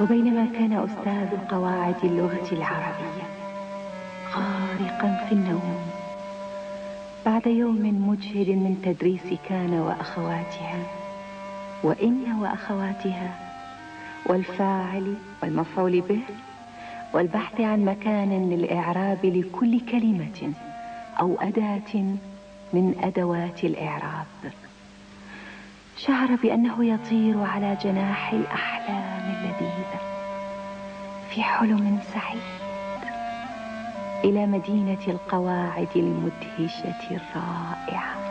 وبينما كان أستاذ قواعد اللغة العربية غارقا في النوم بعد يوم مجهد من تدريس كان وأخواتها وإن وأخواتها والفاعل والمفعول به والبحث عن مكان للإعراب لكل كلمة أو أداة من أدوات الإعراب، شعر بأنه يطير على جناح الأحلام اللذيذة في حلم سعيد إلى مدينة القواعد المدهشة الرائعة.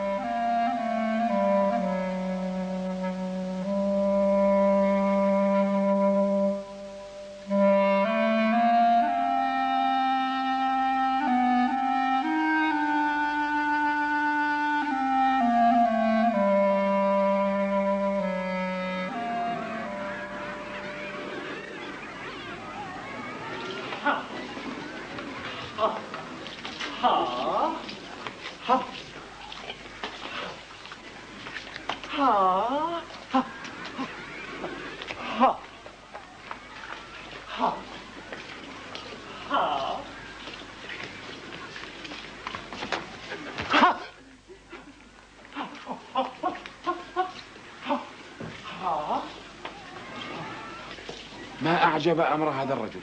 ما أعجب أمر هذا الرجل؟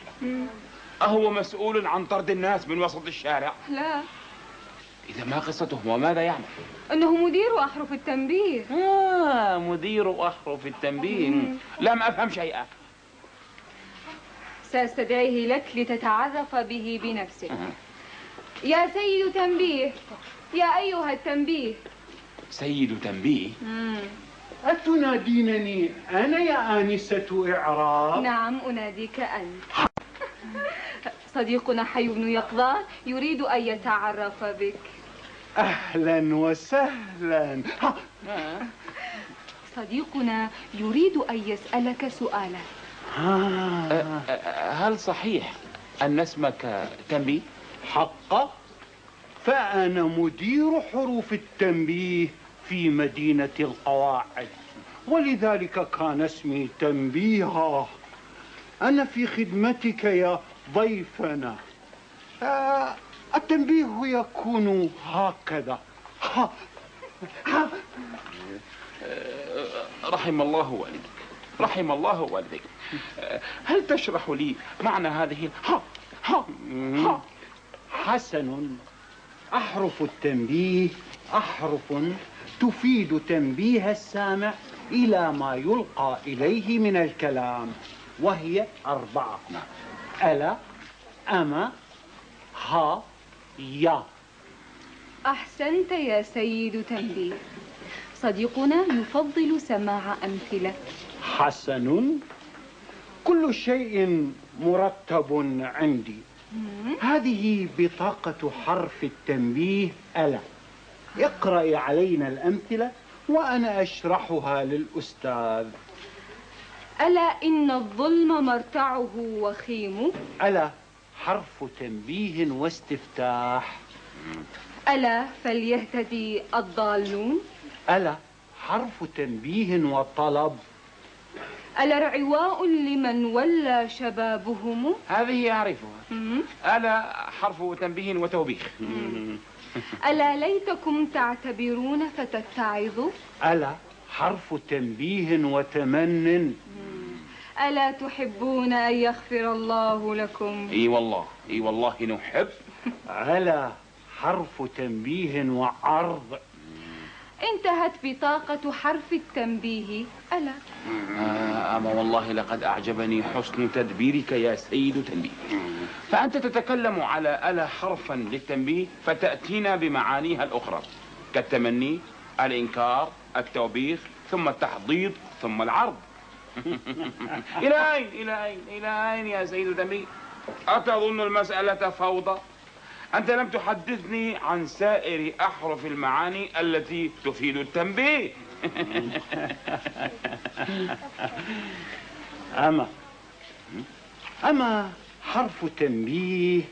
أهو مسؤول عن طرد الناس من وسط الشارع؟ لا. إذا ما قصته وماذا يعمل؟ أنه مدير أحرف التنبيه. مدير أحرف التنبيه. لم أفهم شيئا. سأستدعيه لك لتتعرف به بنفسك. يا سيد تنبيه، يا أيها التنبيه. سيد تنبيه؟ أتنادينني أنا يا آنسة إعراب؟ نعم أناديك أنت. صديقنا حي بن يقظان يريد أن يتعرف بك. أهلا وسهلا. صديقنا يريد أن يسألك سؤالا. هل صحيح أن اسمك تنبيه؟ حقا، فأنا مدير حروف التنبيه في مدينة القواعد، ولذلك كان اسمي تنبيها. أنا في خدمتك يا ضيفنا. التنبيه يكون هكذا. رحم الله والديك، رحم الله والديك. هل تشرح لي معنى هذه حسن. أحرف التنبيه أحرف تفيد تنبيه السامع إلى ما يلقى إليه من الكلام، وهي 4: ألا، أما، ها، يا. أحسنت يا سيد تنبيه. صديقنا يفضل سماع أمثلة. حسن، كل شيء مرتب عندي. هذه بطاقة حرف التنبيه ألا. اقرأي علينا الأمثلة وأنا أشرحها للأستاذ. ألا إن الظلم مرتعه وخيم. ألا حرف تنبيه واستفتاح. ألا فليهتدي الضالون. ألا حرف تنبيه وطلب. ألا رعواء لمن ولى شبابهم. هذه أعرفها. ألا حرف تنبيه وتوبيخ. ألا ليتكم تعتبرون فتتعظوا. ألا حرف تنبيه وتمن. ألا تحبون أن يغفر الله لكم. إي والله، إي والله نحب. ألا حرف تنبيه وعرض. انتهت بطاقة حرف التنبيه ألا. أما والله لقد أعجبني حسن تدبيرك يا سيد تنبيه. فأنت تتكلم على ألا حرفا للتنبيه فتأتينا بمعانيها الأخرى كالتمني، الإنكار، التوبيخ، ثم التحضيض، ثم العرض. إلى أين إلى أين إلى أين يا سيد تنبيه؟ أتظن المسألة فوضى؟ أنت لم تحدثني عن سائر أحرف المعاني التي تفيد التنبيه. أما حرف تنبيه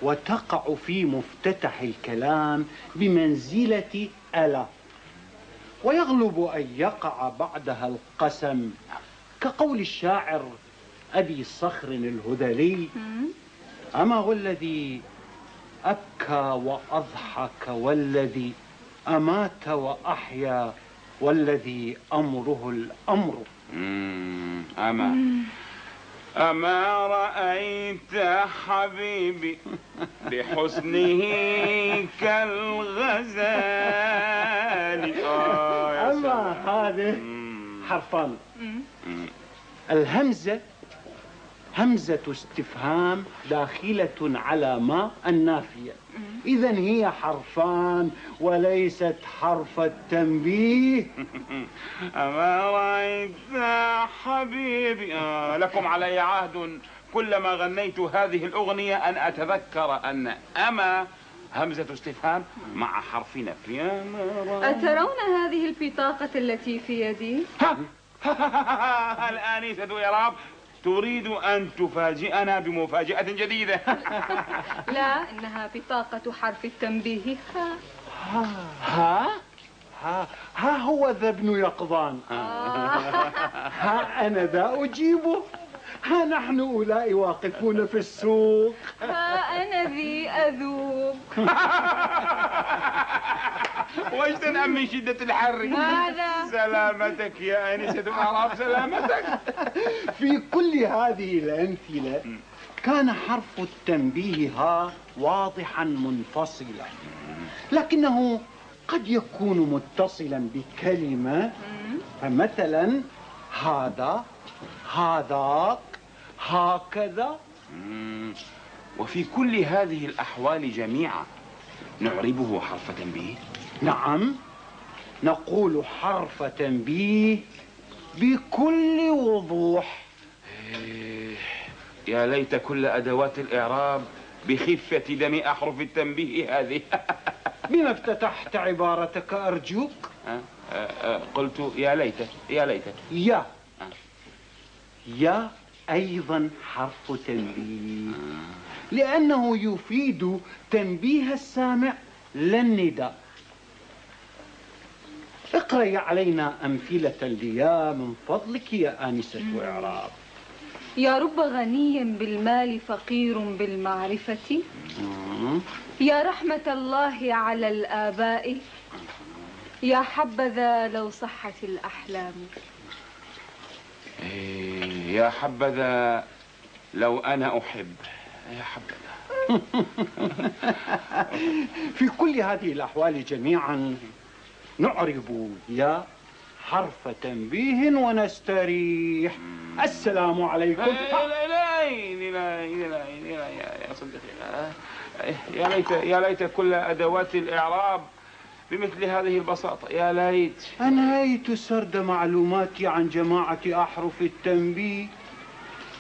وتقع في مفتتح الكلام بمنزلة ألا، ويغلب أن يقع بعدها القسم، كقول الشاعر: أبي صخر الهذلي: أما والذي أبكى وأضحك، والذي أمات وأحيا، والذي أمره الأمر. أما رأيت حبيبي بحسنه كالغزال. أما هذه حرفان. الهمزة همزة استفهام داخلة على ما النافية، إذن هي حرفان وليست حرف التنبيه. أما رأيت حبيبي. لكم علي عهد كلما غنيت هذه الأغنية أن أتذكر أن أما همزة استفهام مع حرف نفي. أترون هذه البطاقة التي في يدي؟ الآنسة إعراب تريد أن تفاجئنا بمفاجأة جديدة. لا، إنها بطاقة حرف التنبيه. ها هو ذا ابن يقظان. ها أنا ذا أجيبه. ها نحن أولئك واقفون في السوق. ها أنا ذي أذوب. واجتنأ من شدة الحر. ماذا؟ سلامتك يا آنسة أعراب، سلامتك. في كل هذه الأمثلة كان حرف التنبيه ها واضحا منفصلا، لكنه قد يكون متصلا بكلمة، فمثلا هذا، هذاك، هكذا. وفي كل هذه الأحوال جميعا نعربه حرف تنبيه؟ نعم، نقول حرف تنبيه بكل وضوح. يا ليت كل أدوات الإعراب بخفة دم أحرف التنبيه هذه. بما افتتحت عبارتك أرجوك؟ قلت يا ليت. يا ليت. يا أيضا حرف تنبيه، لأنه يفيد تنبيه السامع لا النداء. اقرأي علينا أمثلة ليا من فضلك يا آنسة إعراب. يا رب غني بالمال فقير بالمعرفة، يا رحمة الله على الآباء، يا حبذا لو صحت الأحلام. يا حبذا لو أنا أحب. يا حبذا. في كل هذه الأحوال جميعا نعرب يا حرف تنبيه ونستريح. السلام عليكم. لا يا صديقي، يا ليت كل أدوات الإعراب بمثل هذه البساطة. يا ليت. أنهيت سرد معلوماتي عن جماعة أحرف التنبيه،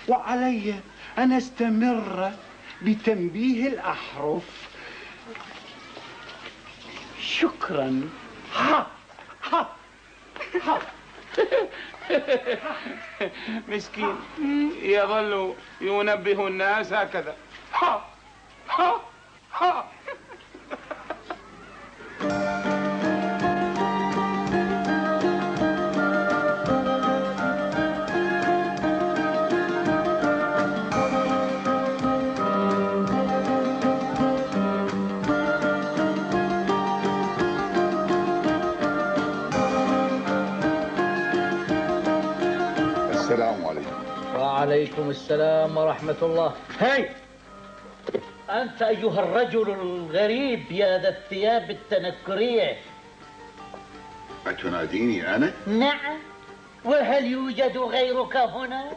وعلي أن أستمر بتنبيه الأحرف. شكرا. ها ها ها. مسكين يظل ينبه الناس هكذا. ها ها ها. السلام عليكم. وعليكم السلام ورحمة الله. هاي أنت أيها الرجل الغريب يا ذا الثياب التنكرية. أتناديني أنا؟ نعم، وهل يوجد غيرك هنا؟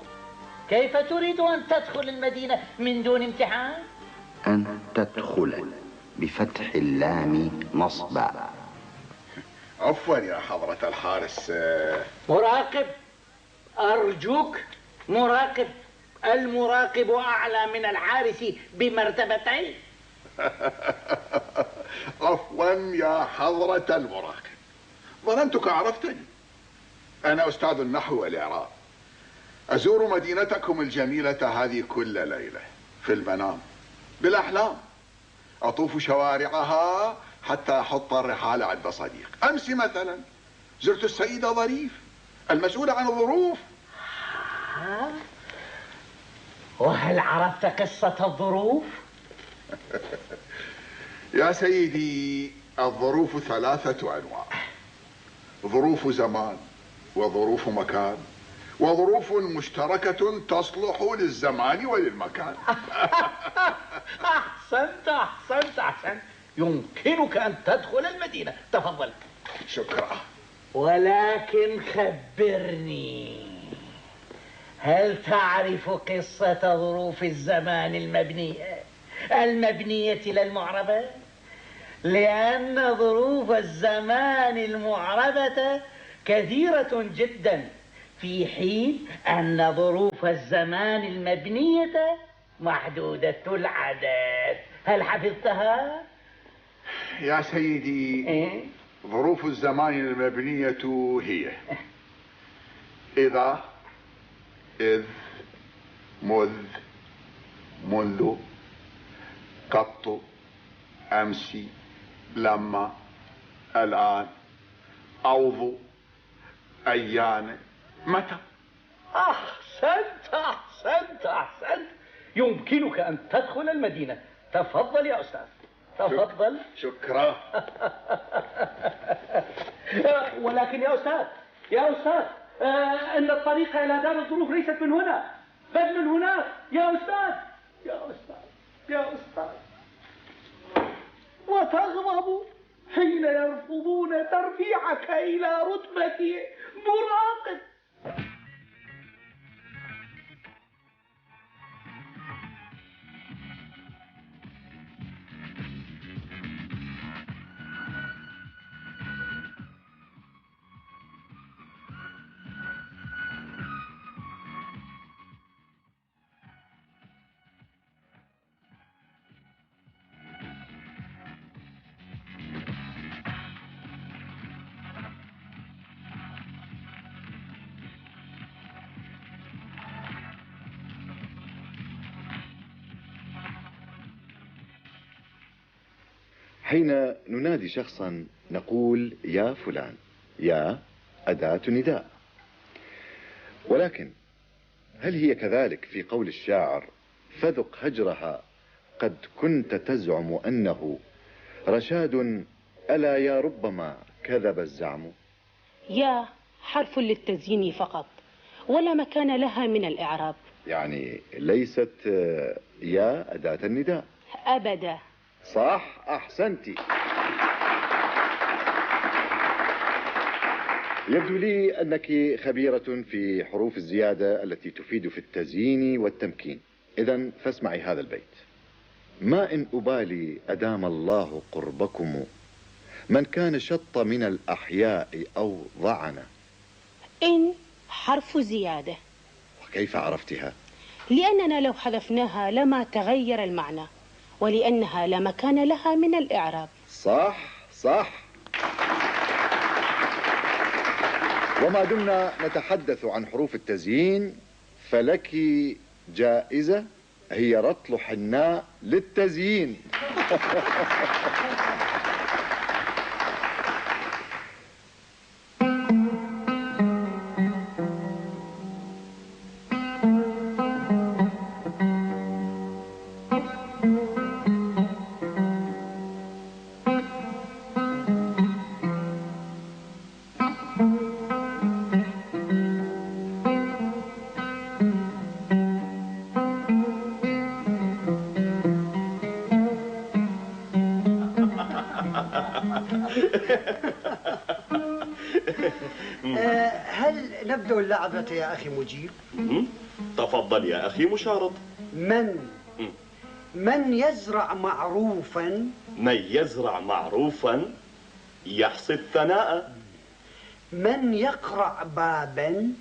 كيف تريد أن تدخل المدينة من دون امتحان؟ أن تدخل بفتح اللام نصبا. عفوا يا حضرة الحارس. مراقب، أرجوك مراقب. المراقب أعلى من الحارس بمرتبتين. عفوا يا حضرة المراقب، ظننتك عرفتني. أنا أستاذ النحو والإعراب، أزور مدينتكم الجميلة هذه كل ليلة في المنام بالأحلام، أطوف شوارعها حتى أحط الرحال عند صديق. أمس مثلا زرت السيدة ظريف المسؤولة عن الظروف. وهل عرفت قصة الظروف؟ يا سيدي، الظروف 3 أنواع: ظروف زمان، وظروف مكان، وظروف مشتركة تصلح للزمان وللمكان. أحسنت. يمكنك أن تدخل المدينة، تفضل. شكرا. ولكن خبرني، هل تعرف قصة ظروف الزمان المبنية للمعربة؟ لأن ظروف الزمان المعربة كثيرة جدا، في حين أن ظروف الزمان المبنية محدودة العدد. هل حفظتها؟ يا سيدي، ظروف الزمان المبنية هي إذا، إذ، مذ، منذ، قط، أمس، لما، الآن، أوض، أيان، متى. أحسنت. يمكنك أن تدخل المدينة، تفضل يا أستاذ، تفضل. شكرا. ولكن يا أستاذ، إن الطريق إلى دار الظروف ليست من هنا، بل من هناك. يا أستاذ، وتغضب حين يرفضون ترفيعك إلى رتبة مراقب. حين ننادي شخصا نقول يا فلان، يا أداة نداء. ولكن هل هي كذلك في قول الشاعر: فذق هجرها قد كنت تزعم أنه رشاد، ألا يا ربما كذب الزعم؟ يا حرف للتزيين فقط، ولا مكان لها من الإعراب. يعني ليست يا أداة النداء أبدا. صح، أحسنتي. يبدو لي أنك خبيرة في حروف الزيادة التي تفيد في التزيين والتمكين. إذن فاسمعي هذا البيت: ما إن أبالي أدام الله قربكم، من كان شط من الأحياء أو ضعنا. إن حرف زيادة. وكيف عرفتها؟ لأننا لو حذفناها لما تغير المعنى، ولأنها لا مكان لها من الإعراب. صح. وما دمنا نتحدث عن حروف التزيين، فلك جائزة، هي رطل حناء للتزيين. هل نبدأ اللعبة يا أخي مجيب؟ تفضل يا أخي مشارط. من يزرع معروفا، من يزرع معروفا يحصي الثناء. من يقرع بابا،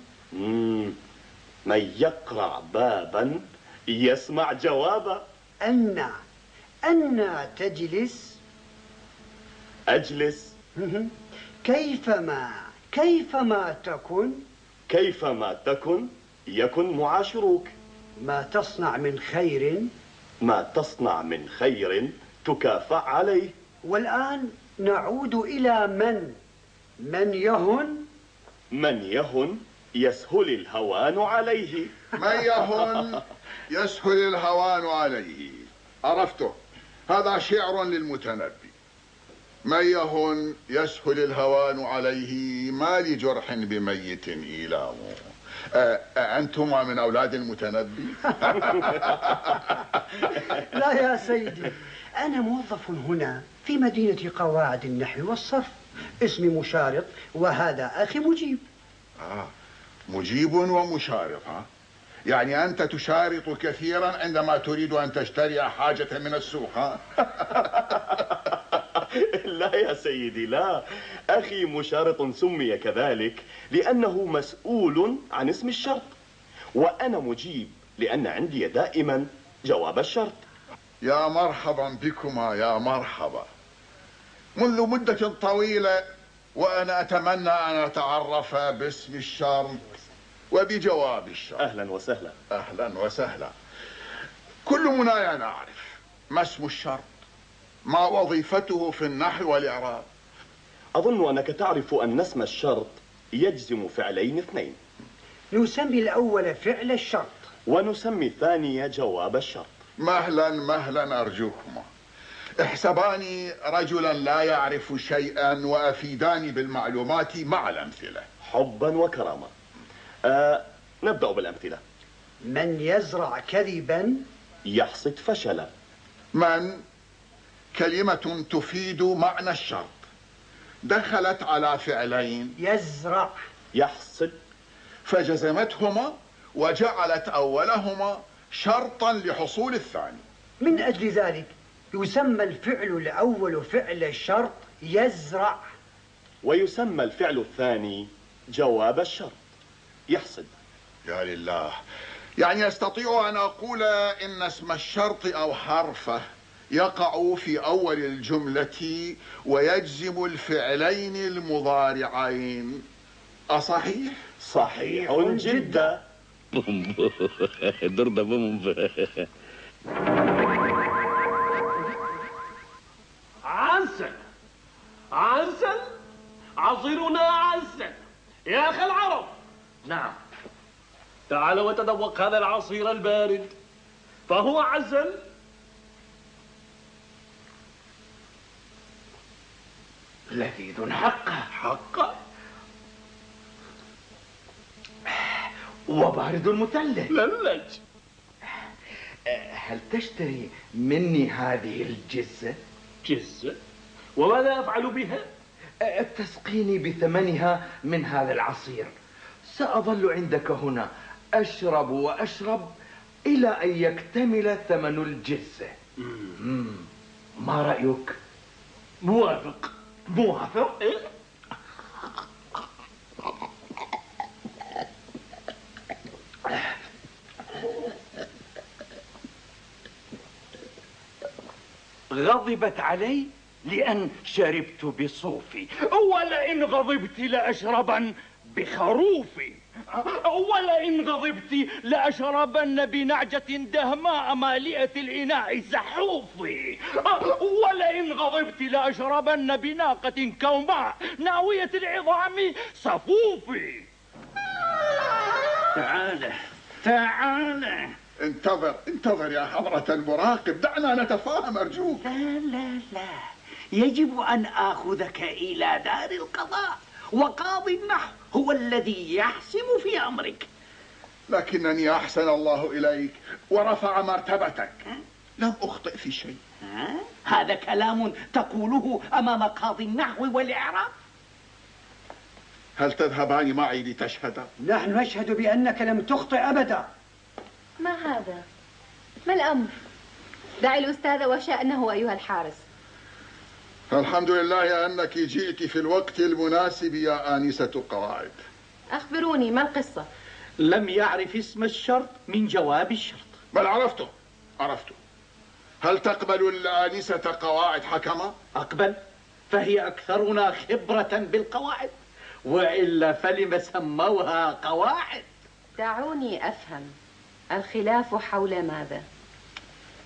من يقرع بابا يسمع جوابا. أن تجلس، أجلس. كيفما تكن، كيفما تكن يكن معاشروك. ما تصنع من خير، ما تصنع من خير تكافأ عليه. والآن نعود إلى من يهن، من يهن يسهل الهوان عليه. من يهن يسهل الهوان عليه. عرفته، هذا شعر للمتنبي. من يهن يسهل الهوان عليه، ما لجرح بميت إيلام. أنتما من أولاد المتنبي؟ لا يا سيدي، أنا موظف هنا في مدينة قواعد النحو والصرف، اسمي مشارط، وهذا أخي مجيب. مجيب ومشارط، ها؟ يعني أنت تشارط كثيرا عندما تريد أن تشتري حاجة من السوق، ها؟ لا يا سيدي لا، أخي مشارط سمي كذلك لأنه مسؤول عن اسم الشرط، وأنا مجيب لأن عندي دائما جواب الشرط. يا مرحبا بكما، يا مرحبا. منذ مدة طويلة وأنا أتمنى أن أتعرف باسم الشرط وبجواب الشرط. أهلا وسهلا. أهلا وسهلا. كل منا نعرف ما اسم الشرط، ما وظيفته في النحو والإعراب. أظن أنك تعرف أن اسم الشرط يجزم فعلين اثنين. نسمي الأول فعل الشرط ونسمي الثاني جواب الشرط. مهلا مهلا أرجوكما. احسباني رجلا لا يعرف شيئا وأفيداني بالمعلومات مع الأمثلة. حبا وكرامة. نبدأ بالأمثلة. من يزرع كذبا يحصد فشلا. من كلمة تفيد معنى الشرط، دخلت على فعلين، يزرع يحصد، فجزمتهما وجعلت أولهما شرطا لحصول الثاني. من أجل ذلك يسمى الفعل الأول فعل الشرط يزرع، ويسمى الفعل الثاني جواب الشرط يحصد. يا لله، يعني أستطيع أن أقول إن اسم الشرط أو حرفه يقع في أول الجملة ويجزم الفعلين المضارعين، أصحيح؟ صحيح جدا. درده بوم. عنسل عنسل، عصيرنا عنسل يا أخي العرب. نعم. تعال وتذوق هذا العصير البارد، فهو عسل. لذيذ حقا حقا، وبارد مثلج. للج. هل تشتري مني هذه الجزة؟ جزة؟ وماذا أفعل بها؟ تسقيني بثمنها من هذا العصير. سأظل عندك هنا أشرب وأشرب إلى أن يكتمل ثمن الجزة. ما رأيك؟ موافق. موافق؟ إيه؟ غضبت علي لأن شربت بصوفي، ولئن غضبت لأشربن بخروفي، ولئن غضبت لأشربن بنعجة دهماء مالئة الإناء زحوفي، ولئن غضبت لأشربن بناقة كوماء ناوية العظام صفوفي. تعال تعال. انتظر يا حضرة المراقب، دعنا نتفاهم أرجوك. لا، يجب أن آخذك إلى دار القضاء، وقاضي النحو هو الذي يحسم في أمرك. لكنني أحسن الله إليك ورفع مرتبتك، لم أخطئ في شيء. هذا كلام تقوله أمام قاضي النحو والإعراب. هل تذهبان معي لتشهدا؟ نحن نشهد بأنك لم تخطئ أبدا. ما هذا؟ ما الأمر؟ دعي الأستاذ وشأنه أيها الحارس. الحمد لله أنك جئت في الوقت المناسب يا آنسة قواعد. أخبروني ما القصة؟ لم يعرف اسم الشرط من جواب الشرط. بل عرفته. هل تقبل الآنسة قواعد حكمة؟ أقبل، فهي أكثرنا خبرة بالقواعد، وإلا فلم سموها قواعد. دعوني أفهم، الخلاف حول ماذا؟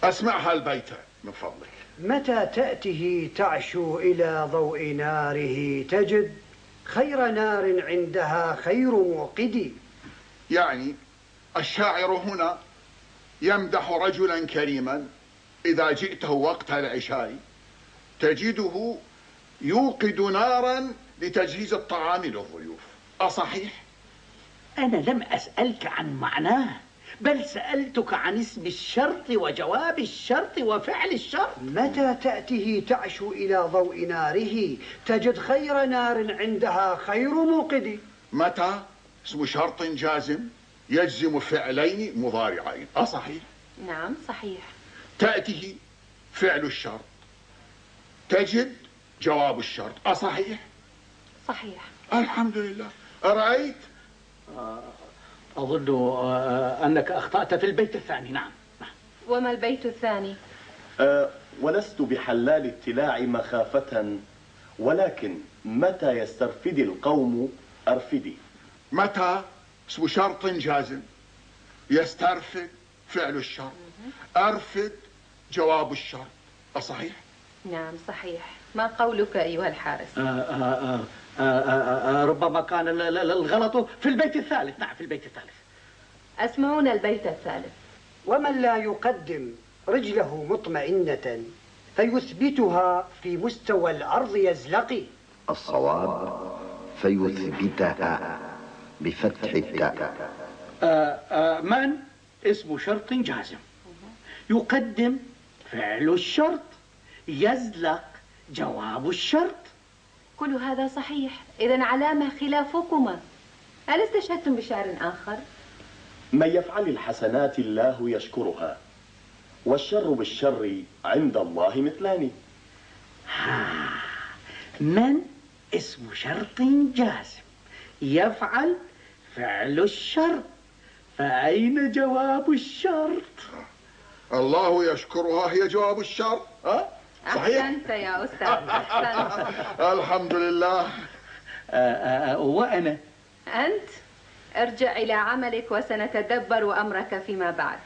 أسمعها البيت من فضلك. متى تأته تعشو إلى ضوء ناره تجد خير نار عندها خير موقد. يعني الشاعر هنا يمدح رجلا كريما إذا جئته وقت العشاء تجده يوقد نارا لتجهيز الطعام للضيوف، أصحيح؟ أنا لم أسألك عن معناه، بل سألتك عن اسم الشرط وجواب الشرط وفعل الشرط. متى تأته تعشو إلى ضوء ناره تجد خير نار عندها خير موقد. متى اسم شرط جازم يجزم فعلين مضارعين، أصحيح؟ نعم صحيح. تأته فعل الشرط تجد جواب الشرط، أصحيح؟ صحيح. الحمد لله. أرأيت؟ أظن أنك أخطأت في البيت الثاني. نعم. وما البيت الثاني؟ ولست بحلال التلاع مخافة، ولكن متى يسترفد القوم أرفدي. متى اسم شرط جازم يسترفد فعل الشرط أرفد جواب الشرط، أصحيح؟ نعم صحيح. ما قولك أيها الحارس؟ ربما كان الغلط في البيت الثالث. نعم في البيت الثالث. أسمعون البيت الثالث. ومن لا يقدم رجله مطمئنة فيثبتها في مستوى الأرض يزلقي. الصواب فيثبتها بفتح التاء. من اسم شرط جازم يقدم فعل الشرط يزلق جواب الشرط. كل هذا صحيح. إذن علامة خلافكما؟ هل استشهدتم بشعر آخر؟ من يفعل الحسنات الله يشكرها، والشر بالشر عند الله مثلان. من اسم شرط جازم يفعل فعل الشرط، فأين جواب الشرط؟ الله يشكرها هي جواب الشرط. صحيح؟ أحسنت يا أستاذ، أحسنت. الحمد لله. وأنا؟ أنت ارجع إلى عملك وسنتدبر أمرك فيما بعد.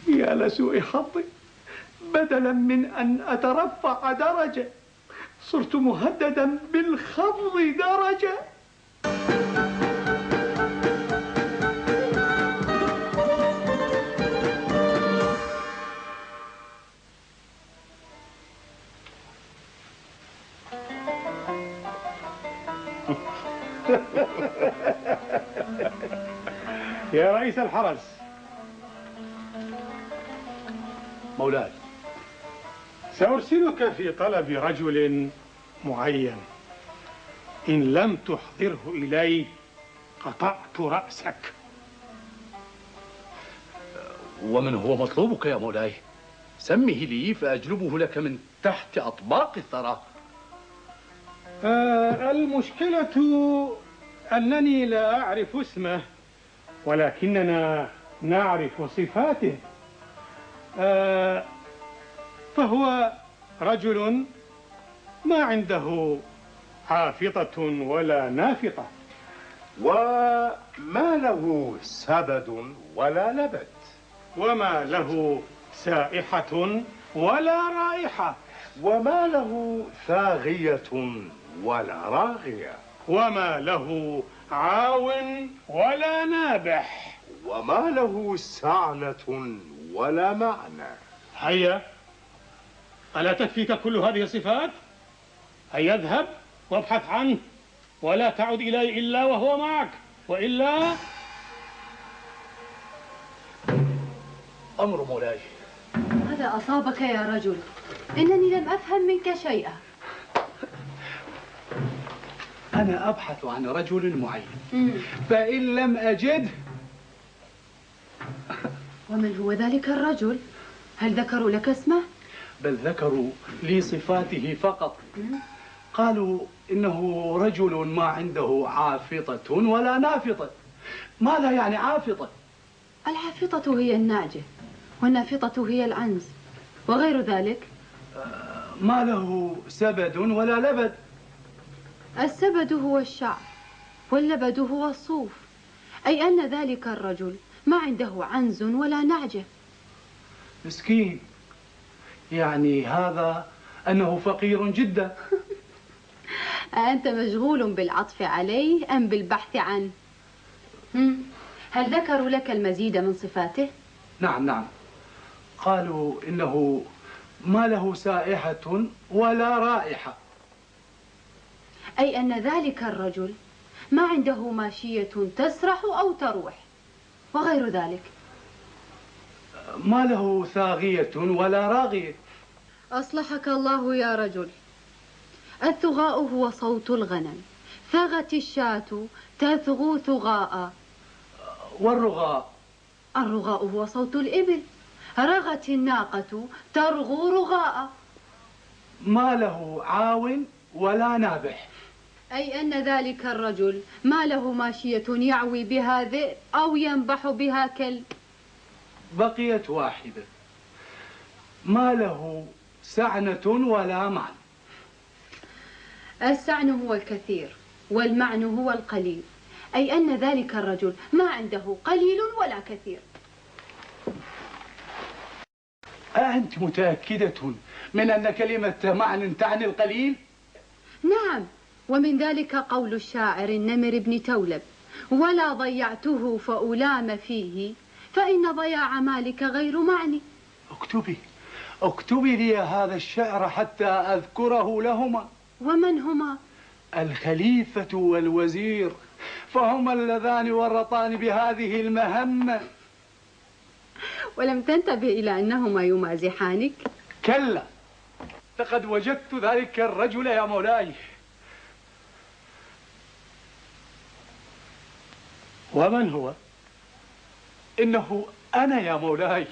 يا لسوء حظي، بدلا من أن أترفع درجة صرت مهددا بالخفض درجة. يا رئيس الحرس. مولاي، سأرسلك في طلب رجل معين، إن لم تحضره إلي قطعت رأسك. ومن هو مطلوبك يا مولاي؟ سمه لي فأجلبه لك من تحت أطباق الثرى. المشكلة أنني لا أعرف اسمه، ولكننا نعرف صفاته. فهو رجل ما عنده حافظة ولا نافطة، وما له سبد ولا لبد، وما له سائحة ولا رائحة، وما له ثاغية ولا راغية، وما له عاون ولا نابح، وما له سعنة ولا معنى. هيا، ألا تكفيك كل هذه الصفات؟ هيا اذهب وابحث عنه، ولا تعد إلي إلا وهو معك، وإلا أمر مولاي. ماذا أصابك يا رجل؟ إنني لم أفهم منك شيئا. أنا أبحث عن رجل معين، فإن لم أجد. ومن هو ذلك الرجل؟ هل ذكروا لك اسمه؟ بل ذكروا لي صفاته فقط. قالوا إنه رجل ما عنده عافطة ولا نافطة. ماذا يعني عافطة؟ العافطة هي النعجة، والنافطة هي العنز، وغير ذلك. ما له سبد ولا لبد. السبد هو الشعر، واللبد هو الصوف، أي أن ذلك الرجل ما عنده عنز ولا نعجة. مسكين، يعني هذا أنه فقير جدا. أنت مشغول بالعطف عليه أم بالبحث عنه؟ هل ذكروا لك المزيد من صفاته؟ نعم. قالوا إنه ما له سائحة ولا رائحة. أي أن ذلك الرجل ما عنده ماشية تسرح أو تروح وغير ذلك. ما له ثاغية ولا راغية. أصلحك الله يا رجل. الثغاء هو صوت الغنم، ثغت الشاة تثغو ثغاء. والرغاء؟ الرغاء هو صوت الإبل، رغت الناقة ترغو رغاء. ما له عاو ولا نابح. أي أن ذلك الرجل ما له ماشية يعوي بها ذئب أو ينبح بها كلب. بقيت واحدة، ما له سعنة ولا معنى. السعن هو الكثير والمعن هو القليل، أي أن ذلك الرجل ما عنده قليل ولا كثير. أنت متأكدة من أن كلمة معنى تعني القليل؟ نعم، ومن ذلك قول الشاعر النمر بن تولب: ولا ضيعته فألام فيه فإن ضياع مالك غير معني. اكتبي لي هذا الشعر حتى أذكره لهما. ومن هما؟ الخليفة والوزير، فهما اللذان ورطان بهذه المهمة. ولم تنتبه إلى أنهما يمازحانك؟ كلا، لقد وجدت ذلك الرجل يا مولاي. ومن هو؟ إنه أنا يا مولاي.